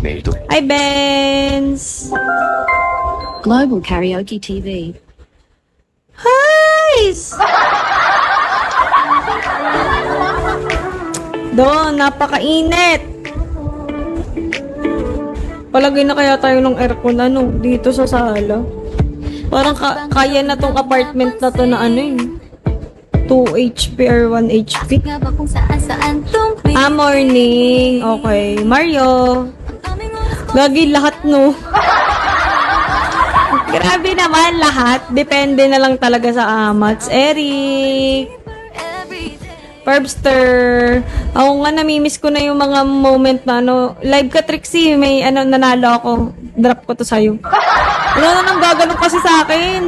메일도 Hi, Benz! Global Karaoke TV. Hi! Doon, napakainit! Palagay na kaya tayo ng aircon, dito sa sala. Parang kaya na tong apartment na to na 2 HP or 1 HP. Morning. Okay. Mario. Lagi lahat, no? Grabe naman lahat. Depende na lang talaga sa amats. Eric. Perbster. Ako nga, namimiss ko na yung mga moment na live ka, Trixie. May nanalo ako. Drop ko to sa'yo. Nang gaganon kasi sa akin.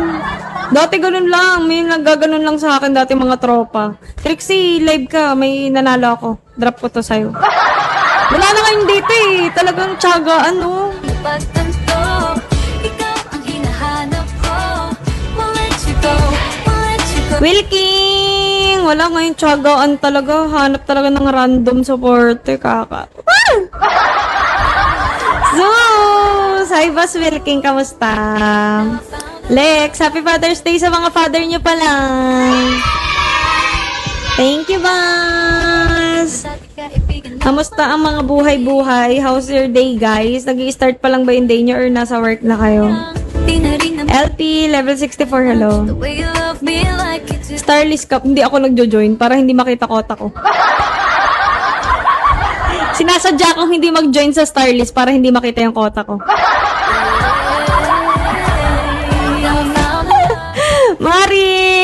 Dati ganun lang. May naggaganon lang sa akin dati mga tropa. Trixie, live ka. May nanalo ako. Drop ko to sa'yo. Wala na ngayon dito eh. Talagang tiyagaan, Wilking! Wala ngayon tiyagaan talaga. Hanap talaga ng random support. Kaka. Zeus! Hi, Boss Wilking. Kamusta? Lex, happy Father's Day sa mga father niyo pa lang. Thank you, Boss! Kamusta ang mga buhay-buhay? How's your day, guys? Nag-i-start pa lang ba yung day niyo or nasa work na kayo? LP, level 64, hello. Starlist Cup, hindi ako nagjo-join para hindi makita kota ko. Sinasadya kong hindi mag-join sa Starlist para hindi makita yung kota ko. Mari!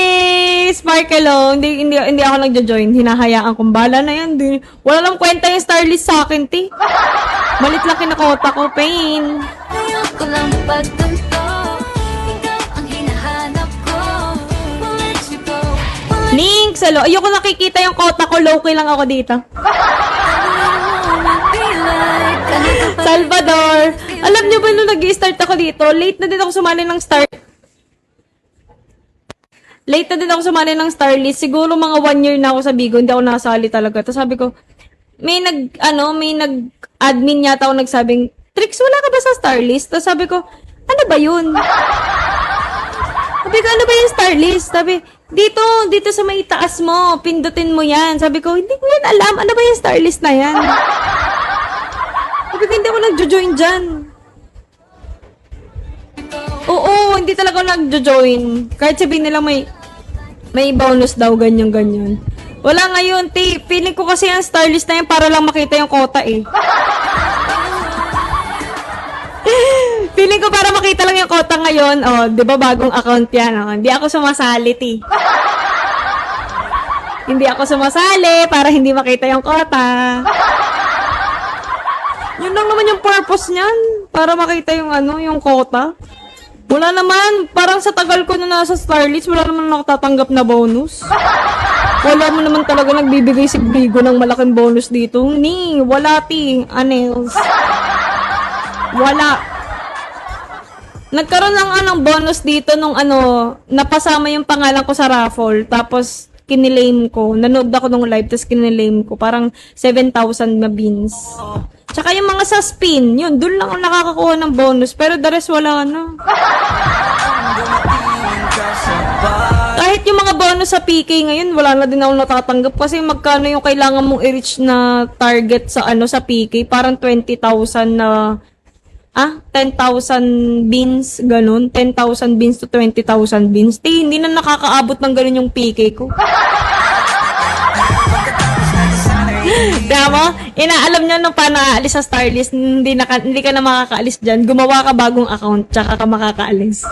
Sparkle, hindi ako nagjo-join. Hinahayaan kong bala na yan. Wala lang kwenta yung Starlist sa akin, ti. Malit lang kinakota ko, pain. Link, salo. Ayoko nakikita yung kota ko. Low-key lang ako dito. Salvador. Alam niyo ba nung nag-i-start ako dito, late na din ako sumali ng Starlist. Siguro mga 1 year na ako sa Bigo, hindi ako nasali talaga. Tapos sabi ko, may nag-admin yata ako nagsabing, Trix, wala ka ba sa Starlist? Tapos sabi ko, ano ba yun? Sabi ko, ano ba yung Starlist? Sabi, dito sa may taas mo, pindutin mo yan. Sabi ko, hindi ko yan alam. Ano ba yung Starlist na yan? Sabi ko, hindi ako nagjo-join dyan. Oo, hindi talaga ako nagjo-join. Kahit sabihin nila may bonus daw, ganyan-ganyan. Wala ngayon, feeling ko kasi ang Starlist na yan para lang makita yung kota eh. Feeling ko para makita lang yung kota ngayon. Oh, 'di ba bagong account 'yan, oh. Hindi ako sumasali, Hindi ako sumasali para hindi makita yung kota. Yun lang naman yung purpose niyan, para makita yung yung kota. Wala naman, parang sa tagal ko na nasa Starlist, wala naman nakatatanggap na bonus. Wala mo naman talaga nagbibigay si Bigo ng malaking bonus dito. Wala, Anels. Wala. Nagkaroon ng bonus dito nung napasama yung pangalan ko sa raffle, tapos kinilame ko. Nanood ako nung live, tapos kinilame ko. Parang 7,000 na beans. Tsaka yung mga sa spin, yun, dun lang ako nakakakuha ng bonus. Pero the rest, wala na. Kahit yung mga bonus sa PK ngayon, wala na din ako natatanggap. Kasi magkano yung kailangan mong i-reach na target sa sa PK? Parang 20,000 na 10,000 beans, ganun. 10,000 beans to 20,000 beans. Hindi na nakakaabot ng ganun yung PK ko. Kaya mo, inaalam niya nung paano aalis sa Starlist, hindi ka na makakaalis dyan. Gumawa ka bagong account, tsaka ka makakaalis.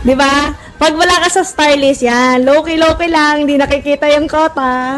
Diba? Pag wala ka sa Starlist, yan, low-key lang, hindi nakikita yung kota.